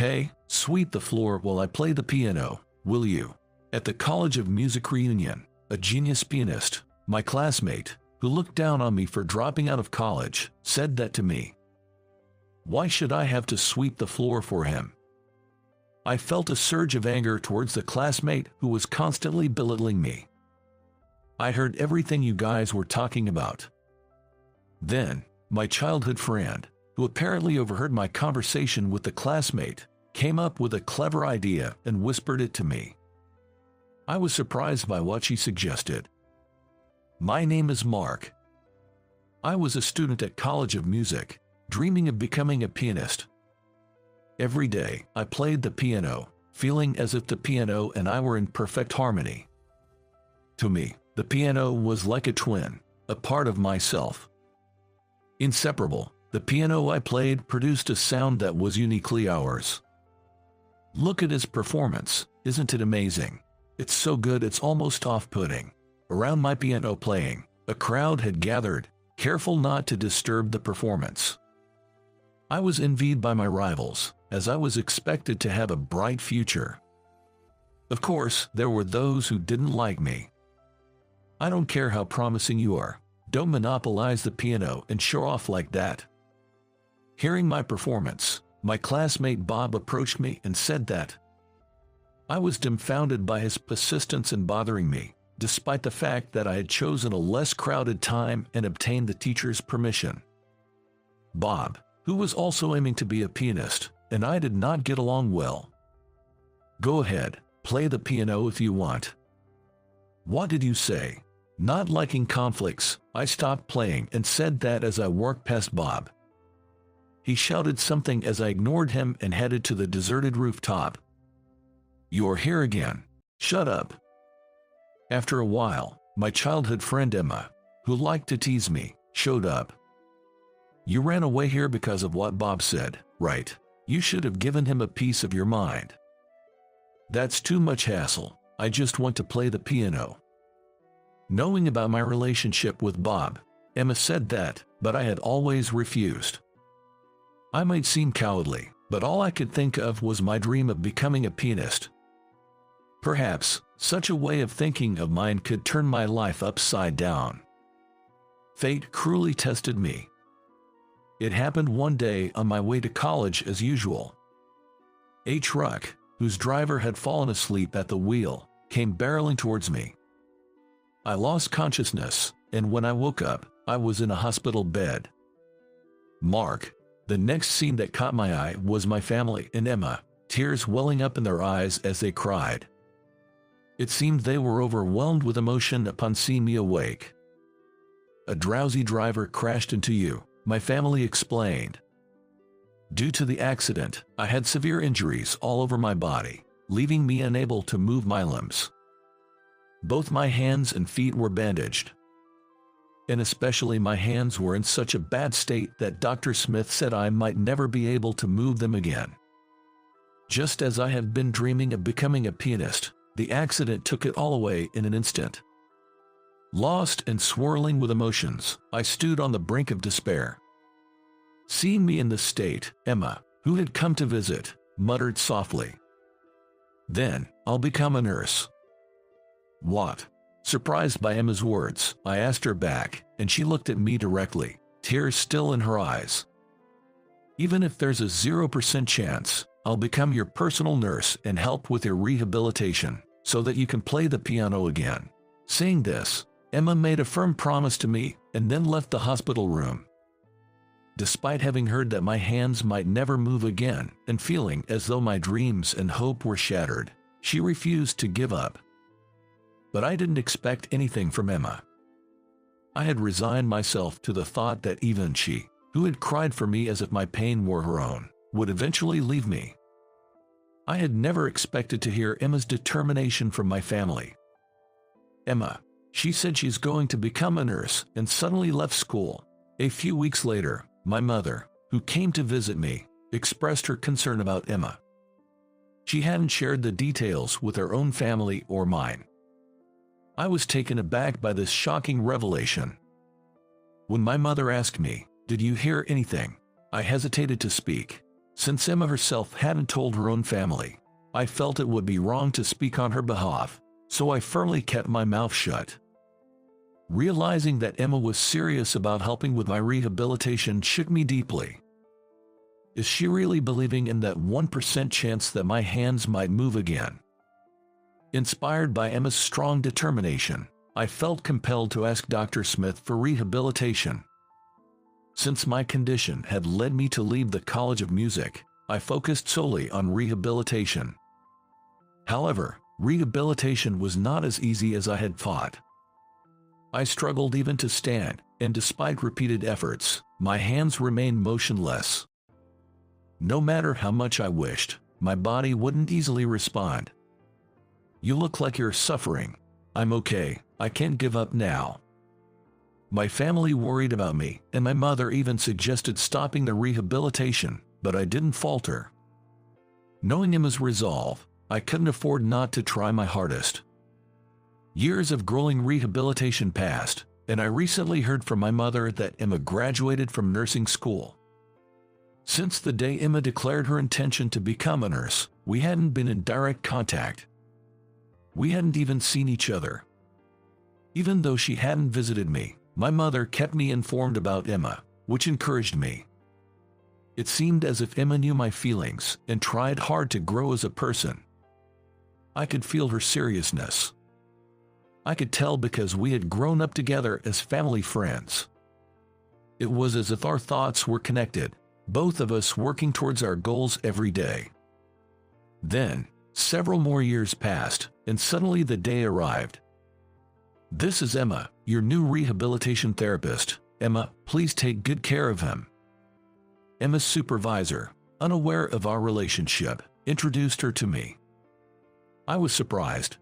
"Hey, sweep the floor while I play the piano, will you?" At the College of Music reunion, a genius pianist, my classmate, who looked down on me for dropping out of college, said that to me. Why should I have to sweep the floor for him? I felt a surge of anger towards the classmate who was constantly belittling me. I heard everything you guys were talking about. Then, my childhood friend, who apparently overheard my conversation with the classmate, came up with a clever idea and whispered it to me. I was surprised by what she suggested. My name is Mark. I was a student at College of Music, dreaming of becoming a pianist. Every day, I played the piano, feeling as if the piano and I were in perfect harmony. To me, the piano was like a twin, a part of myself. Inseparable, the piano I played produced a sound that was uniquely ours. Look at his performance, isn't it amazing? It's so good it's almost off-putting. Around my piano playing, a crowd had gathered, careful not to disturb the performance. I was envied by my rivals, as I was expected to have a bright future. Of course, there were those who didn't like me. I don't care how promising you are, don't monopolize the piano and show off like that. Hearing my performance, my classmate Bob approached me and said that I was dumbfounded by his persistence in bothering me, despite the fact that I had chosen a less crowded time and obtained the teacher's permission. Bob, who was also aiming to be a pianist, and I did not get along well. Go ahead, play the piano if you want. What did you say? Not liking conflicts, I stopped playing and said that as I walked past Bob. He shouted something as I ignored him and headed to the deserted rooftop. You're here again. Shut up. After a while, my childhood friend Emma, who liked to tease me, showed up. You ran away here because of what Bob said, right? You should have given him a piece of your mind. That's too much hassle. I just want to play the piano. Knowing about my relationship with Bob, Emma said that, but I had always refused. I might seem cowardly, but all I could think of was my dream of becoming a pianist. Perhaps, such a way of thinking of mine could turn my life upside down. Fate cruelly tested me. It happened one day on my way to college as usual. A truck, whose driver had fallen asleep at the wheel, came barreling towards me. I lost consciousness, and when I woke up, I was in a hospital bed. Mark, the next scene that caught my eye was my family and Emma, tears welling up in their eyes as they cried. It seemed they were overwhelmed with emotion upon seeing me awake. A drowsy driver crashed into you, my family explained. Due to the accident, I had severe injuries all over my body, leaving me unable to move my limbs. Both my hands and feet were bandaged. And especially my hands were in such a bad state that Dr. Smith said I might never be able to move them again. Just as I had been dreaming of becoming a pianist, the accident took it all away in an instant. Lost and swirling with emotions, I stood on the brink of despair. Seeing me in this state, Emma, who had come to visit, muttered softly, "Then, I'll become a nurse." What? Surprised by Emma's words, I asked her back, and she looked at me directly, tears still in her eyes. Even if there's a 0% chance, I'll become your personal nurse and help with your rehabilitation, so that you can play the piano again. Saying this, Emma made a firm promise to me and then left the hospital room. Despite having heard that my hands might never move again and feeling as though my dreams and hope were shattered, she refused to give up. But I didn't expect anything from Emma. I had resigned myself to the thought that even she, who had cried for me as if my pain were her own, would eventually leave me. I had never expected to hear Emma's determination from my family. Emma, she said she's going to become a nurse and suddenly left school. A few weeks later, my mother, who came to visit me, expressed her concern about Emma. She hadn't shared the details with her own family or mine. I was taken aback by this shocking revelation. When my mother asked me, "Did you hear anything?" I hesitated to speak. Since Emma herself hadn't told her own family, I felt it would be wrong to speak on her behalf, so I firmly kept my mouth shut. Realizing that Emma was serious about helping with my rehabilitation shook me deeply. Is she really believing in that 1% chance that my hands might move again? Inspired by Emma's strong determination, I felt compelled to ask Dr. Smith for rehabilitation. Since my condition had led me to leave the College of Music, I focused solely on rehabilitation. However, rehabilitation was not as easy as I had thought. I struggled even to stand, and despite repeated efforts, my hands remained motionless. No matter how much I wished, my body wouldn't easily respond. "You look like you're suffering." "I'm okay, I can't give up now." My family worried about me, and my mother even suggested stopping the rehabilitation, but I didn't falter. Knowing Emma's resolve, I couldn't afford not to try my hardest. Years of grueling rehabilitation passed, and I recently heard from my mother that Emma graduated from nursing school. Since the day Emma declared her intention to become a nurse, we hadn't been in direct contact. We hadn't even seen each other. Even though she hadn't visited me, my mother kept me informed about Emma, which encouraged me. It seemed as if Emma knew my feelings and tried hard to grow as a person. I could feel her seriousness. I could tell because we had grown up together as family friends. It was as if our thoughts were connected, both of us working towards our goals every day. Then, several more years passed, and suddenly the day arrived. "This is Emma, your new rehabilitation therapist. Emma, please take good care of him." Emma's supervisor, unaware of our relationship, introduced her to me. I was surprised.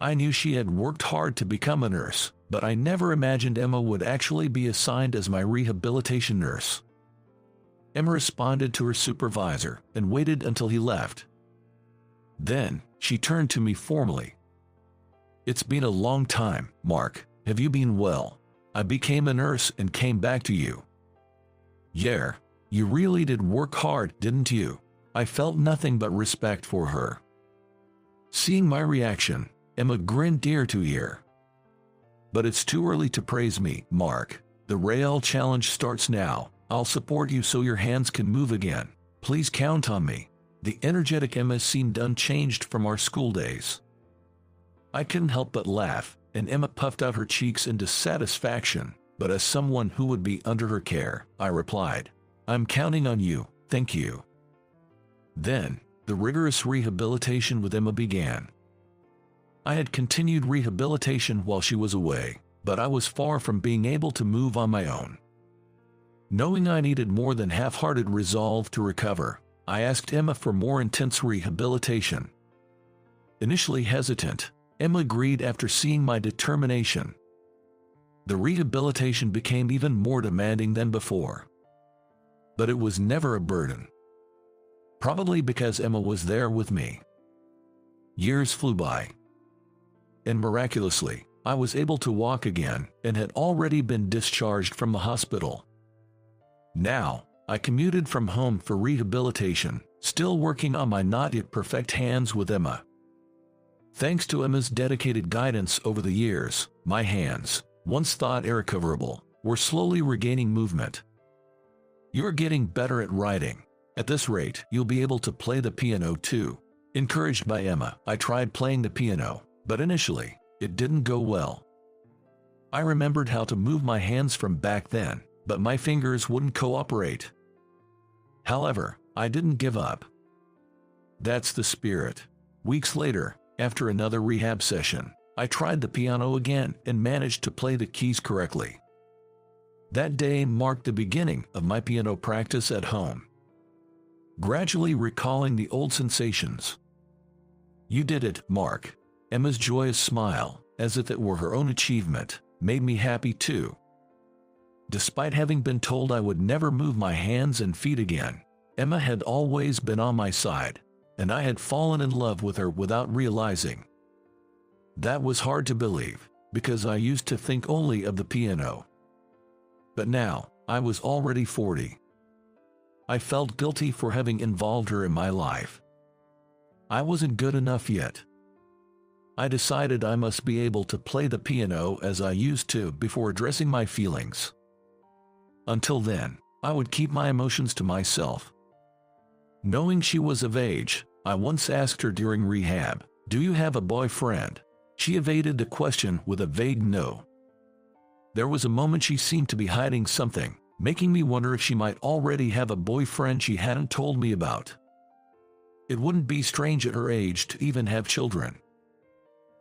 I knew she had worked hard to become a nurse, but I never imagined Emma would actually be assigned as my rehabilitation nurse. Emma responded to her supervisor and waited until he left. Then, she turned to me formally. "It's been a long time, Mark. Have you been well? I became a nurse and came back to you." "Yeah, you really did work hard, didn't you?" I felt nothing but respect for her. Seeing my reaction, Emma grinned ear to ear. "But it's too early to praise me, Mark. The real challenge starts now. I'll support you so your hands can move again. Please count on me." The energetic Emma seemed unchanged from our school days. I couldn't help but laugh, and Emma puffed out her cheeks in dissatisfaction. "But as someone who would be under her care," I replied, "I'm counting on you, thank you." Then, the rigorous rehabilitation with Emma began. I had continued rehabilitation while she was away, but I was far from being able to move on my own. Knowing I needed more than half-hearted resolve to recover, I asked Emma for more intense rehabilitation. Initially hesitant, Emma agreed after seeing my determination. The rehabilitation became even more demanding than before. But it was never a burden. Probably because Emma was there with me. Years flew by. And miraculously, I was able to walk again and had already been discharged from the hospital. Now, I commuted from home for rehabilitation, still working on my not yet perfect hands with Emma. Thanks to Emma's dedicated guidance over the years, my hands, once thought irrecoverable, were slowly regaining movement. "You're getting better at writing. At this rate, you'll be able to play the piano too." Encouraged by Emma, I tried playing the piano, but initially, it didn't go well. I remembered how to move my hands from back then, but my fingers wouldn't cooperate. However, I didn't give up. That's the spirit. Weeks later, after another rehab session, I tried the piano again and managed to play the keys correctly. That day marked the beginning of my piano practice at home. Gradually recalling the old sensations. "You did it, Mark." Emma's joyous smile, as if it were her own achievement, made me happy too. Despite having been told I would never move my hands and feet again, Emma had always been on my side, and I had fallen in love with her without realizing. That was hard to believe, because I used to think only of the piano. But now, I was already 40. I felt guilty for having involved her in my life. I wasn't good enough yet. I decided I must be able to play the piano as I used to before addressing my feelings. Until then, I would keep my emotions to myself. Knowing she was of age, I once asked her during rehab, "Do you have a boyfriend?" She evaded the question with a vague no. There was a moment she seemed to be hiding something, making me wonder if she might already have a boyfriend she hadn't told me about. It wouldn't be strange at her age to even have children.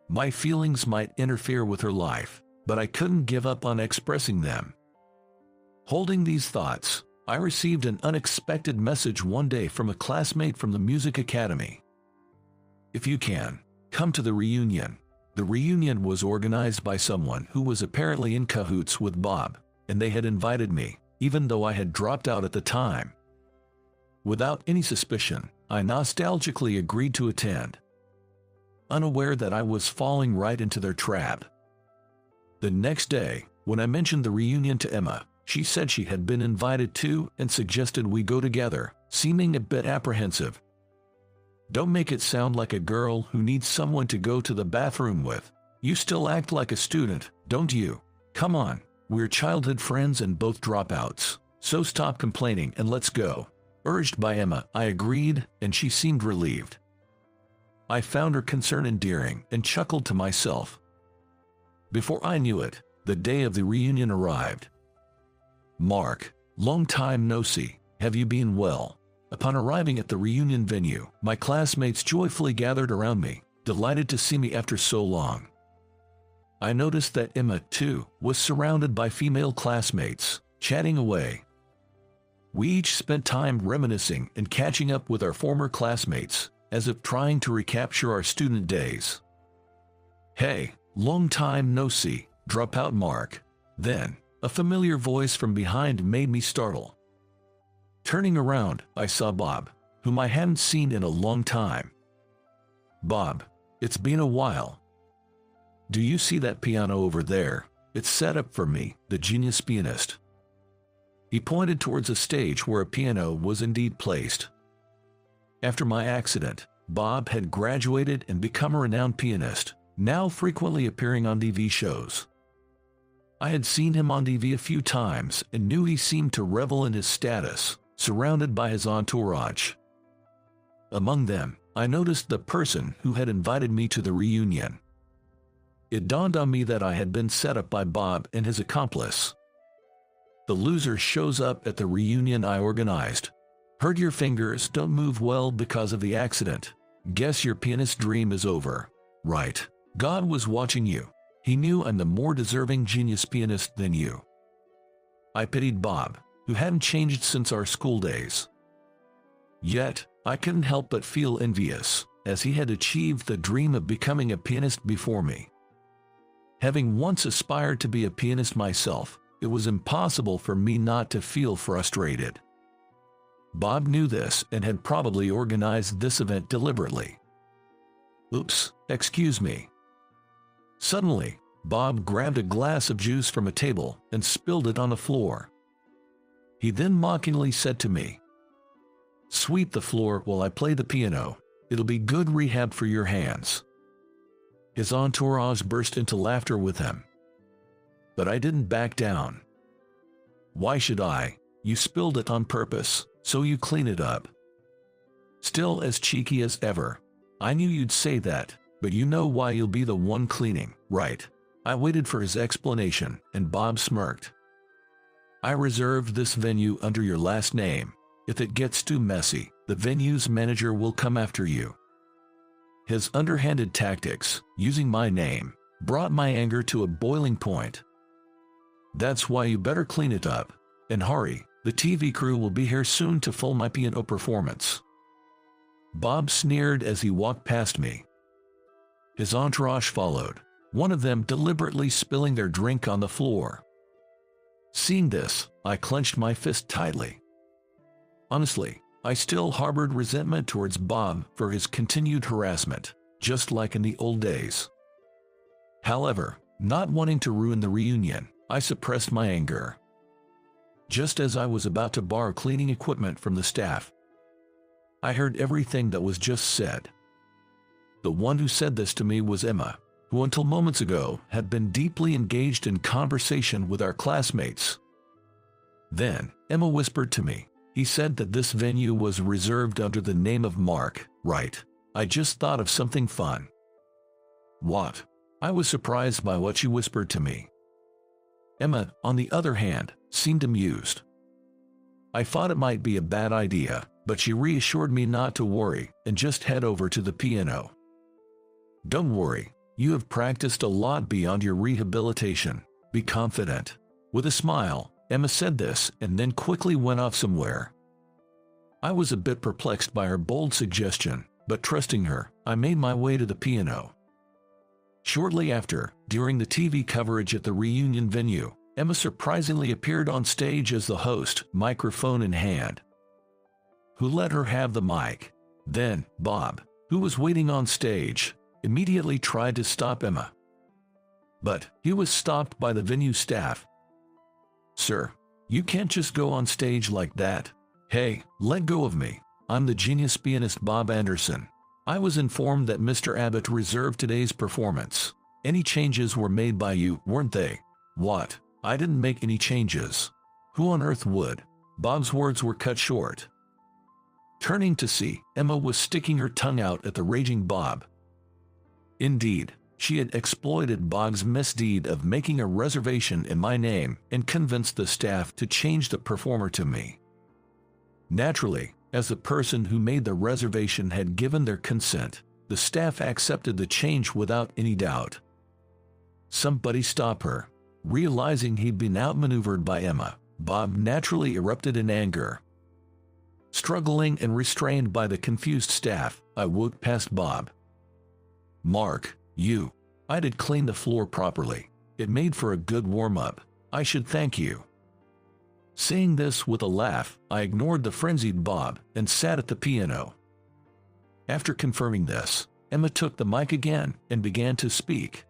My feelings might interfere with her life, but I couldn't give up on expressing them. Holding these thoughts, I received an unexpected message one day from a classmate from the music academy. "If you can, come to the reunion." The reunion was organized by someone who was apparently in cahoots with Bob, and they had invited me, even though I had dropped out at the time. Without any suspicion, I nostalgically agreed to attend, unaware that I was falling right into their trap. The next day, when I mentioned the reunion to Emma, she said she had been invited too and suggested we go together, seeming a bit apprehensive. "Don't make it sound like a girl who needs someone to go to the bathroom with. You still act like a student, don't you? Come on, we're childhood friends and both dropouts, so stop complaining and let's go." Urged by Emma, I agreed, and she seemed relieved. I found her concern endearing and chuckled to myself. Before I knew it, the day of the reunion arrived. "Mark, long time no see, have you been well?" Upon arriving at the reunion venue, my classmates joyfully gathered around me, delighted to see me after so long. I noticed that Emma, too, was surrounded by female classmates, chatting away. We each spent time reminiscing and catching up with our former classmates, as if trying to recapture our student days. "Hey, long time no see, dropout Mark." Then, a familiar voice from behind made me startle. Turning around, I saw Bob, whom I hadn't seen in a long time. "Bob, it's been a while. Do you see that piano over there? It's set up for me, the genius pianist." He pointed towards a stage where a piano was indeed placed. After my accident, Bob had graduated and become a renowned pianist, now frequently appearing on TV shows. I had seen him on TV a few times and knew he seemed to revel in his status, surrounded by his entourage. Among them, I noticed the person who had invited me to the reunion. It dawned on me that I had been set up by Bob and his accomplice. "The loser shows up at the reunion I organized. Heard your fingers don't move well because of the accident. Guess your pianist dream is over. Right. God was watching you. He knew I'm the more deserving genius pianist than you." I pitied Bob, who hadn't changed since our school days. Yet, I couldn't help but feel envious, as he had achieved the dream of becoming a pianist before me. Having once aspired to be a pianist myself, it was impossible for me not to feel frustrated. Bob knew this and had probably organized this event deliberately. "Oops, excuse me." Suddenly, Bob grabbed a glass of juice from a table and spilled it on the floor. He then mockingly said to me, "Sweep the floor while I play the piano. It'll be good rehab for your hands." His entourage burst into laughter with him. But I didn't back down. "Why should I? You spilled it on purpose, so you clean it up." Still as cheeky as ever, "I knew you'd say that, but you know why you'll be the one cleaning, right?" I waited for his explanation, and Bob smirked. "I reserved this venue under your last name. If it gets too messy, the venue's manager will come after you." His underhanded tactics, using my name, brought my anger to a boiling point. "That's why you better clean it up. And hurry, the TV crew will be here soon to film my piano performance." Bob sneered as he walked past me. His entourage followed, one of them deliberately spilling their drink on the floor. Seeing this, I clenched my fist tightly. Honestly, I still harbored resentment towards Bob for his continued harassment, just like in the old days. However, not wanting to ruin the reunion, I suppressed my anger. just as I was about to borrow cleaning equipment from the staff. I heard everything that was just said. The one who said this to me was Emma, who until moments ago had been deeply engaged in conversation with our classmates. Then, Emma whispered to me, "He said that this venue was reserved under the name of Mark, right? I just thought of something fun." "What?" I was surprised by what she whispered to me. Emma, on the other hand, seemed amused. I thought it might be a bad idea, but she reassured me not to worry and just head over to the piano. "Don't worry, you have practiced a lot beyond your rehabilitation. Be confident." With a smile, Emma said this and then quickly went off somewhere. I was a bit perplexed by her bold suggestion, but trusting her, I made my way to the piano. Shortly after, during the TV coverage at the reunion venue, Emma surprisingly appeared on stage as the host, microphone in hand. Who let her have the mic? Then, Bob, who was waiting on stage, immediately tried to stop Emma. But he was stopped by the venue staff. "Sir, you can't just go on stage like that. Hey, let go of me. I'm the genius pianist Bob Anderson. I was informed that Mr. Abbott reserved today's performance. Any changes were made by you, weren't they?" "What? I didn't make any changes." "Who on earth would?" Bob's words were cut short. Turning to see, Emma was sticking her tongue out at the raging Bob. Indeed, she had exploited Bob's misdeed of making a reservation in my name and convinced the staff to change the performer to me. Naturally, as the person who made the reservation had given their consent, the staff accepted the change without any doubt. "Somebody stop her." Realizing he'd been outmaneuvered by Emma, Bob naturally erupted in anger. Struggling and restrained by the confused staff, I walked past Bob. "Mark, I did clean the floor properly. It made for a good warm-up. I should thank you." Saying this with a laugh, I ignored the frenzied Bob and sat at the piano. After confirming this, Emma took the mic again and began to speak.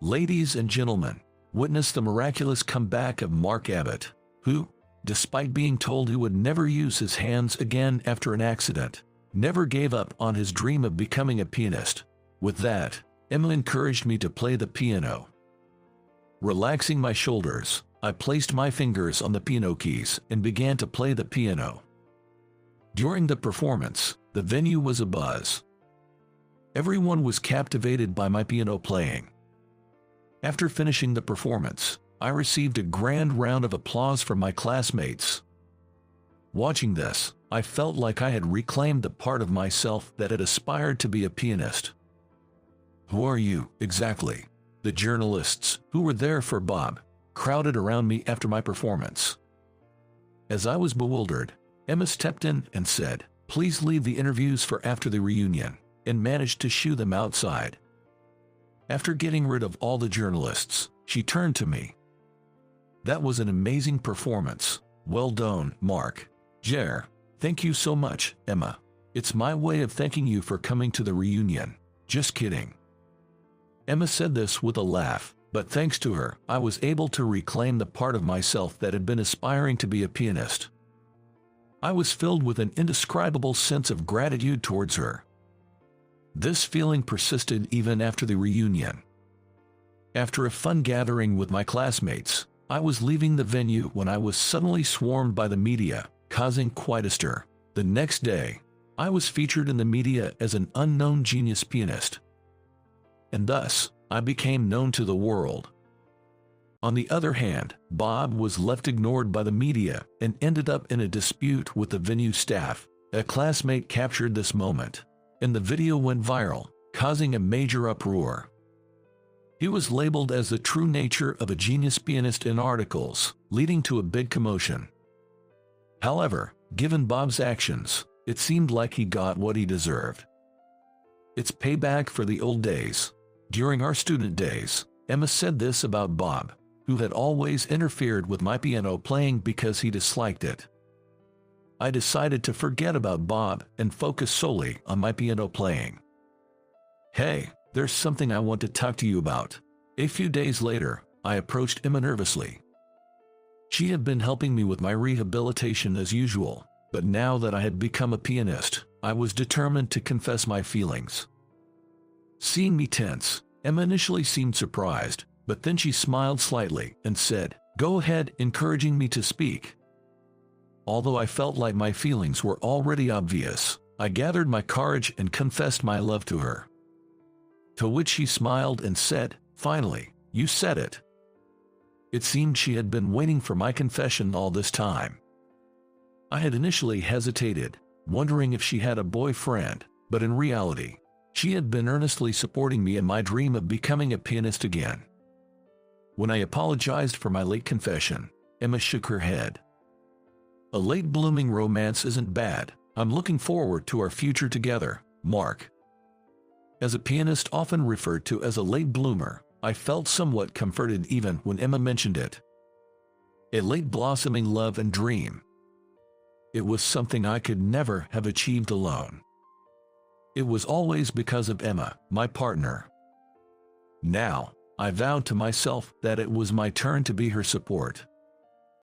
"Ladies and gentlemen, witness the miraculous comeback of Mark Abbott, who, despite being told he would never use his hands again after an accident, never gave up on his dream of becoming a pianist." With that, Emma encouraged me to play the piano. Relaxing my shoulders, I placed my fingers on the piano keys and began to play the piano. During the performance, the venue was abuzz. Everyone was captivated by my piano playing. After finishing the performance, I received a grand round of applause from my classmates. Watching this, I felt like I had reclaimed the part of myself that had aspired to be a pianist. "Who are you, exactly?" The journalists, who were there for Bob, crowded around me after my performance. As I was bewildered, Emma stepped in and said, "Please leave the interviews for after the reunion," and managed to shoo them outside. After getting rid of all the journalists, she turned to me. "That was an amazing performance. Well done, Mark." Thank you so much, Emma. It's my way of thanking you for coming to the reunion." "Just kidding." Emma said this with a laugh, but thanks to her, I was able to reclaim the part of myself that had been aspiring to be a pianist. I was filled with an indescribable sense of gratitude towards her. This feeling persisted even after the reunion. After a fun gathering with my classmates, I was leaving the venue when I was suddenly swarmed by the media, causing quite a stir. The next day, I was featured in the media as an unknown genius pianist. And thus, I became known to the world. On the other hand, Bob was left ignored by the media and ended up in a dispute with the venue staff. A classmate captured this moment, and the video went viral, causing a major uproar. He was labeled as the true nature of a genius pianist in articles, leading to a big commotion. However, given Bob's actions, it seemed like he got what he deserved. It's payback for the old days. During our student days, Emma said this about Bob, who had always interfered with my piano playing because he disliked it. I decided to forget about Bob and focus solely on my piano playing. "Hey, there's something I want to talk to you about." A few days later, I approached Emma nervously. She had been helping me with my rehabilitation as usual, but now that I had become a pianist, I was determined to confess my feelings. Seeing me tense, Emma initially seemed surprised, but then she smiled slightly and said, "Go ahead," encouraging me to speak. Although I felt like my feelings were already obvious, I gathered my courage and confessed my love to her. To which she smiled and said, "Finally, you said it." It seemed she had been waiting for my confession all this time. I had initially hesitated, wondering if she had a boyfriend, but in reality, she had been earnestly supporting me in my dream of becoming a pianist again. When I apologized for my late confession, Emma shook her head. "A late blooming romance isn't bad. I'm looking forward to our future together, Mark." As a pianist often referred to as a late bloomer, I felt somewhat comforted even when Emma mentioned it. A late blossoming love and dream. It was something I could never have achieved alone. It was always because of Emma, my partner. Now, I vowed to myself that it was my turn to be her support.